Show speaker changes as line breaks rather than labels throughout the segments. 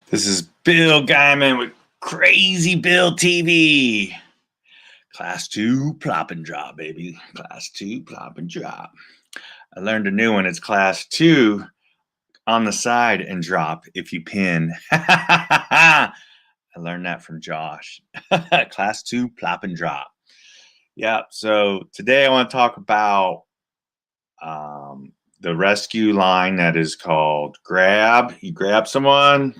This is Bill Guyman with Crazy Bill TV. Class 2 plop and drop, baby. Class 2 plop and drop. I learned a new one. It's class 2 on the side and drop if you pin. I learned that from Josh. Class 2 plop and drop. Yeah, so today I want to talk about the rescue line that is called grab. You grab someone,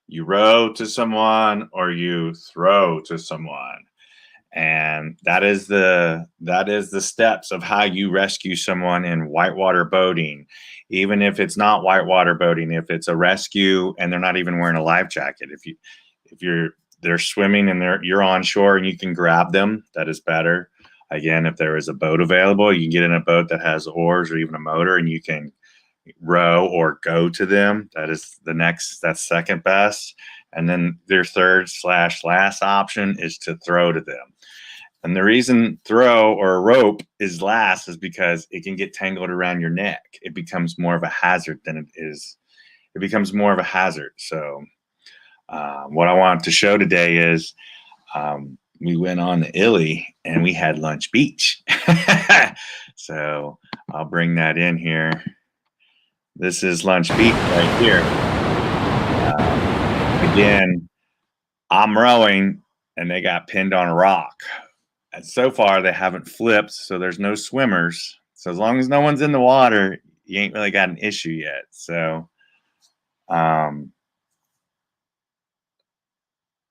you row to someone, or you throw to someone. And that is the steps of how you rescue someone in whitewater boating. Even if it's not whitewater boating, if it's a rescue and they're not even wearing a life jacket, if they're swimming and you're on shore and you can grab them, that is better. Again, if there is a boat available, you can get in a boat that has oars or even a motor and you can row or go to them. That's second best. And then their third/last option is to throw to them. And the reason throw or rope is last is because it can get tangled around your neck. It becomes more of a hazard than it is. It becomes more of a hazard. So what I want to show today is we went on the Illy and we had Lunch Beach. So I'll bring that in here. This is Lunch Beach right here. Again, I'm rowing and they got pinned on a rock. And so far they haven't flipped, so there's no swimmers. So as long as no one's in the water, you ain't really got an issue yet. So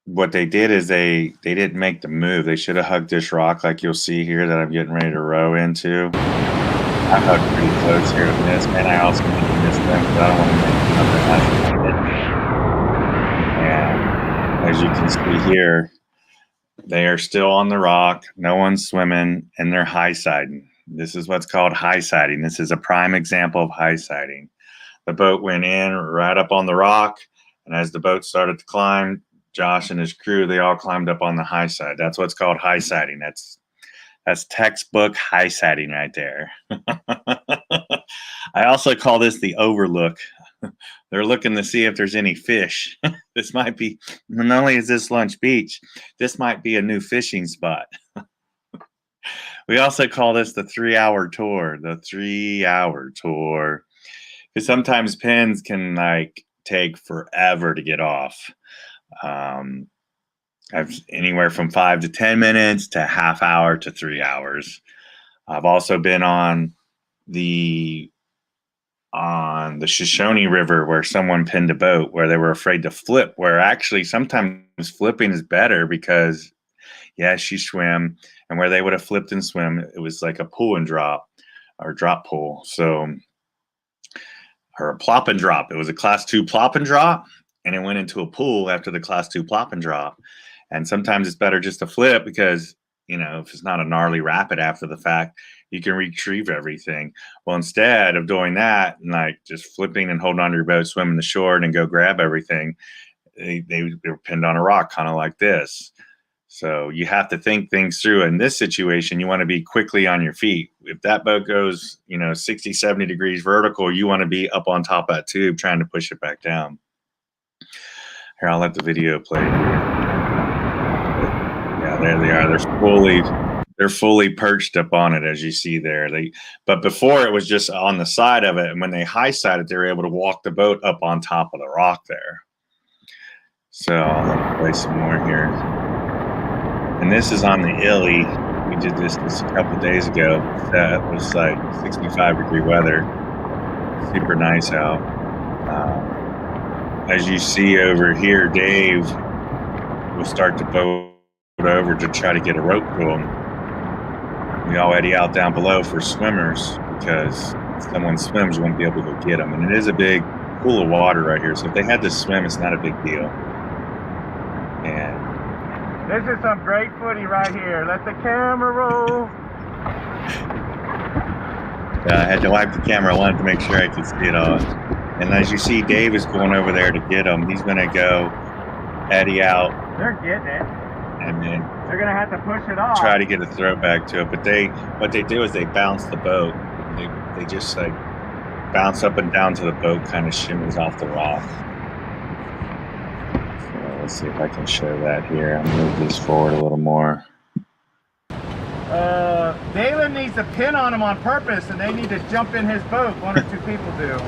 what they did is they didn't make the move. They should have hugged this rock like you'll see here that I'm getting ready to row into. I hugged pretty close here to this, and I also need to miss them because I don't want to make another hazard. And as you can see here, they are still on the rock. No one's swimming, and they're high-siding. This is what's called high-siding. This is a prime example of high-siding. The boat went in right up on the rock, and as the boat started to climb, Josh and his crew, they all climbed up on the high side. That's what's called high-siding. That's textbook high-siding right there. I also call this the overlook. They're looking to see if there's any fish. This might be, not only is this Lunch Beach, this might be a new fishing spot. We also call this the 3-hour tour, the 3-hour tour. Because sometimes pins can take forever to get off. I've anywhere from 5 to 10 minutes to half hour to 3 hours. I've also been on the Shoshone River where someone pinned a boat where they were afraid to flip, where actually sometimes flipping is better because yes, you swim, and where they would have flipped and swim, it was like a pull and drop or drop pull. So, or a plop and drop. It was a class 2 plop and drop, and it went into a pool after the class 2 plop and drop. And sometimes it's better just to flip because, you know, if it's not a gnarly rapid after the fact, you can retrieve everything. Well, instead of doing that and just flipping and holding onto your boat, swimming the shore and go grab everything, they were pinned on a rock, kind of like this. So you have to think things through. In this situation, you want to be quickly on your feet. If that boat goes, 60, 70 degrees vertical, you want to be up on top of that tube trying to push it back down. Here, I'll let the video play. Yeah, there they are. They're fully perched up on it, as you see there. But before it was just on the side of it, and when they high-sided, they were able to walk the boat up on top of the rock there. So I'll play some more here. And this is on the Illy. We did this a couple days ago. It was 65-degree weather. Super nice out. As you see over here, Dave will start to boat over to try to get a rope to him. We already out down below for swimmers because if someone swims, you won't be able to go get them. And it is a big pool of water right here. So if they had to swim, it's not a big deal. And
this is some great footy right here. Let the camera roll.
I had to wipe the camera. I wanted to make sure I could see it all. And as you see, Dave is going over there to get him. He's going to go eddy out.
They're getting it.
And then
they're going to have to push it off.
Try to get a throw back to it. But what they do is they bounce the boat. They just bounce up and down to the boat, kind of shimmers off the rock. let's see if I can show that here. I'll move this forward a little more.
Dalen needs a pin on him on purpose, and they need to jump in his boat. One or two people do.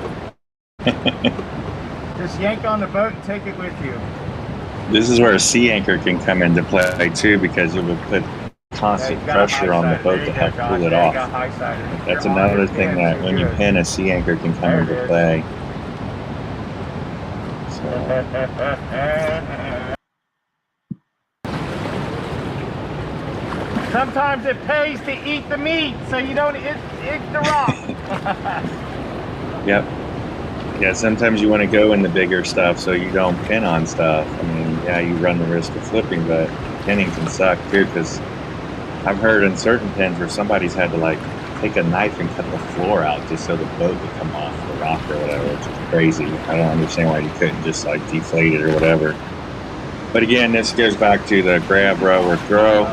Just yank on the boat and take it with you.
This is where a sea anchor can come into play too, because it will put constant pressure on the boat to help pull it off. That's another thing that when you pin, a sea anchor can come into play.
Sometimes it pays to eat the meat, so you don't eat the rock.
Yep. Yeah, sometimes you want to go in the bigger stuff so you don't pin on stuff. I mean, yeah, you run the risk of flipping, but pinning can suck too, because I've heard in certain pins where somebody's had to like take a knife and cut the floor out just so the boat would come off the rock or whatever. It's crazy. I don't understand why you couldn't just like deflate it or whatever. But again, this goes back to the grab, row, or throw,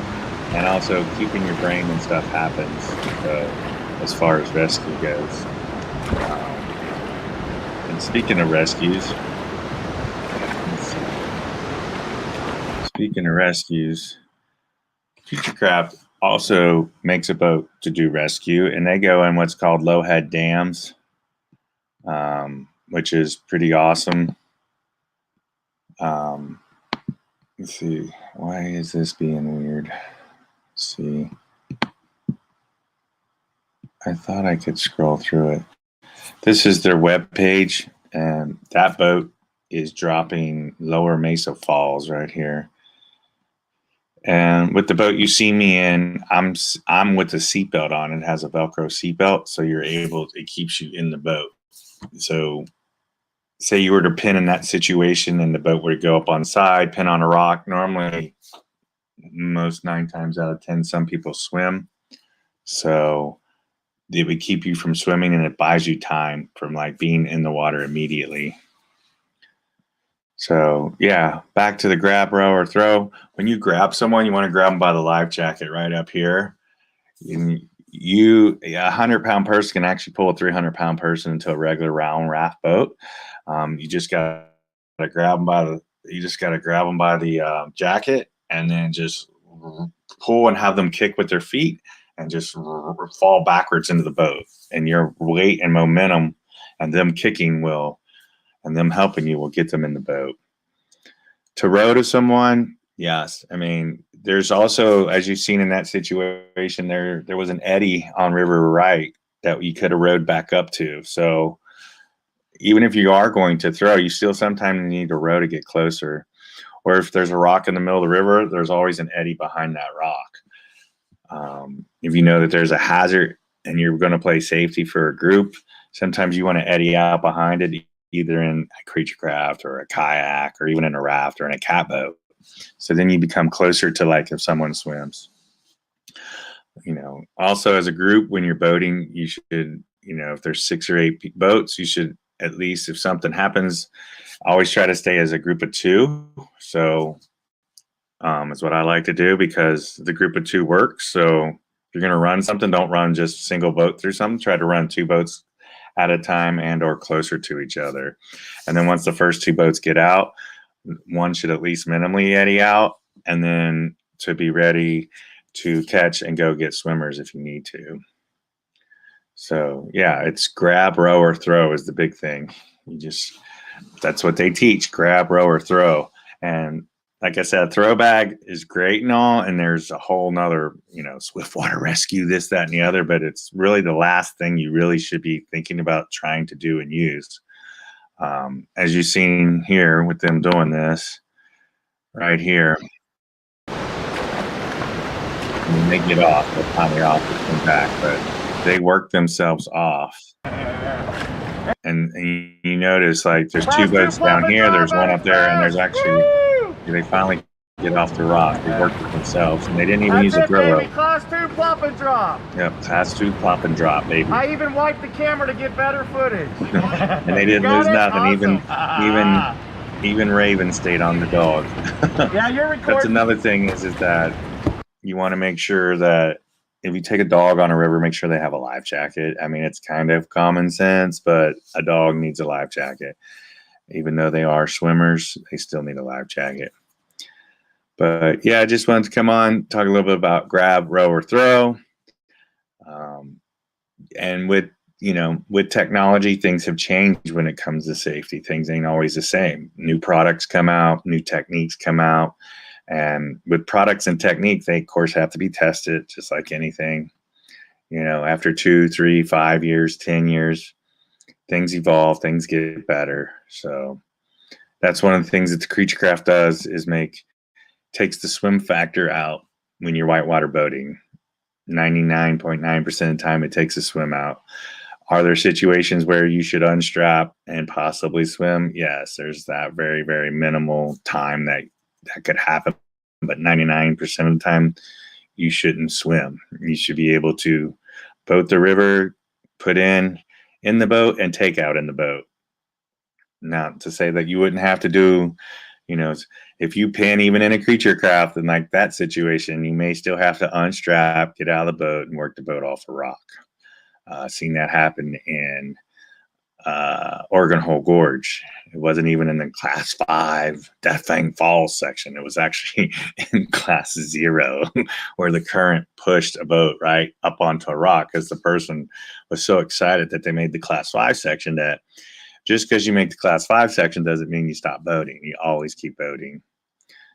and also keeping your brain when stuff happens as far as rescue goes. And speaking of rescues, Futurecraft also makes a boat to do rescue, and they go in what's called low head dams, which is pretty awesome. Let's see, why is this being weird? Let's see. I thought I could scroll through it. This is their web page, and that boat is dropping Lower Mesa Falls right here. And with the boat you see me in, I'm with the seatbelt on. It has a Velcro seatbelt, so it keeps you in the boat. So say you were to pin in that situation and the boat were to go up on side, pin on a rock. Normally, most 9 times out of 10, some people swim. So it would keep you from swimming, and it buys you time from like being in the water immediately. So yeah, back to the grab, row, or throw. When you grab someone, you want to grab them by the life jacket right up here. A 100-pound person can actually pull a 300-pound person into a regular round raft boat. You just got to grab them by the jacket, and then just pull and have them kick with their feet and just fall backwards into the boat. And your weight and momentum and them kicking and them helping you will get them in the boat. To row to someone, yes. I mean, there's also, as you've seen in that situation, there was an eddy on River Right that you could have rowed back up to. So even if you are going to throw, you still sometimes need to row to get closer. Or if there's a rock in the middle of the river, there's always an eddy behind that rock. If you know that there's a hazard and you're going to play safety for a group, sometimes you want to eddy out behind it, either in a creature craft or a kayak or even in a raft or in a cat boat. So then you become closer to like if someone swims. Also as a group, when you're boating, you should, if there's 6 or 8 boats, you should at least, if something happens, always try to stay as a group of 2. So is what I like to do, because the group of 2 works. So if you're going to run something, don't run just a single boat through something. Try to run 2 boats at a time and or closer to each other. And then once the first 2 boats get out, one should at least minimally eddy out, and then to be ready to catch and go get swimmers if you need to. So yeah, it's grab, row, or throw is the big thing. That's what they teach: grab, row, or throw. And like I said, throw bag is great and all, and there's a whole nother, swiftwater rescue, this, that, and the other, but it's really the last thing you really should be thinking about trying to do and use. As you've seen here with them doing this right here, when they get off, they'll finally off and come back, but they work themselves off. And you notice like there's 2 boats down here, there's one up there, and there's actually, they finally get off the rock. They worked it themselves, and they didn't even use a throw rope.
Class 2 plop and drop.
Yep, class 2 plop and drop, baby.
I even wiped the camera to get better footage.
And they didn't lose nothing. Awesome. Even Raven stayed on the dog.
Yeah, you're recording.
That's another thing is that you want to make sure that if you take a dog on a river, make sure they have a life jacket. I mean, it's kind of common sense, but a dog needs a life jacket. Even though they are swimmers, they still need a life jacket. But yeah, I just wanted to come on, talk a little bit about grab, row, or throw. And with technology, things have changed when it comes to safety. Things ain't always the same. New products come out, new techniques come out. And with products and technique, they of course have to be tested just like anything. After 2, 3, 5 years, 10 years, things evolve, things get better. So that's one of the things that the Creature Craft does is takes the swim factor out when you're whitewater boating. 99.9% of the time it takes a swim out. Are there situations where you should unstrap and possibly swim? Yes, there's that very, very minimal time that could happen. But 99% of the time, you shouldn't swim. You should be able to boat the river, put in the boat, and take out in the boat. Not to say that you wouldn't have to do, if you pin even in a Creature Craft and like that situation, you may still have to unstrap, get out of the boat, and work the boat off a rock. Seen that happen in Oregon Hole Gorge. It wasn't even in the Class 5 Death Fang Falls section. It was actually in Class 0 where the current pushed a boat right up onto a rock because the person was so excited that they made the Class 5 section that just because you make the Class 5 section doesn't mean you stop boating. You always keep boating.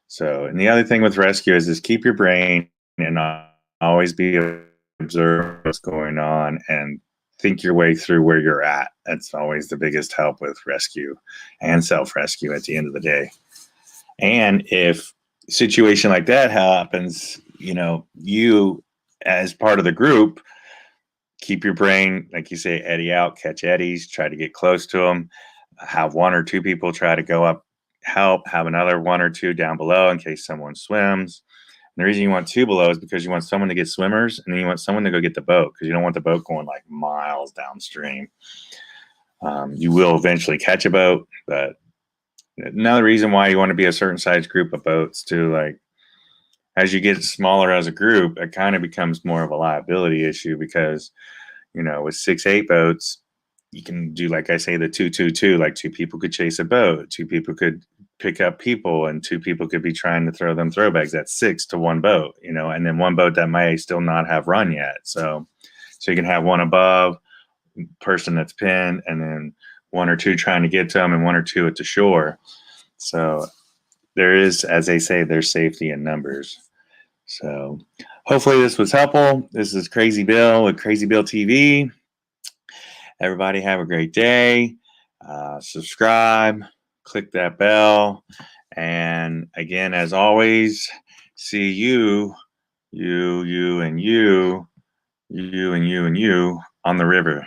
So, and the other thing with rescue is keep your brain and always be observe what's going on and think your way through where you're at. That's always the biggest help with rescue and self-rescue at the end of the day. And if a situation like that happens, you as part of the group, keep your brain, like you say, eddy out, catch eddies, try to get close to them, have 1 or 2 people try to go up, help, have another 1 or 2 down below in case someone swims. And the reason you want 2 below is because you want someone to get swimmers and then you want someone to go get the boat because you don't want the boat going like miles downstream. You will eventually catch a boat, but another reason why you want to be a certain size group of boats too, like as you get smaller as a group, it kind of becomes more of a liability issue because, with 6, 8 boats, you can do, like I say, the 2-2-2, like 2 people could chase a boat, 2 people could pick up people, and 2 people could be trying to throw them throw bags. That's 6 to 1 boat, and then 1 boat that may still not have run yet. So you can have 1 above person that's pinned and then 1 or 2 trying to get to them and 1 or 2 at the shore. So there is, as they say, there's safety in numbers. So hopefully this was helpful. This is Crazy Bill with Crazy Bill TV. Everybody have a great day. Subscribe, click that bell. And again, as always, see you and you on the river.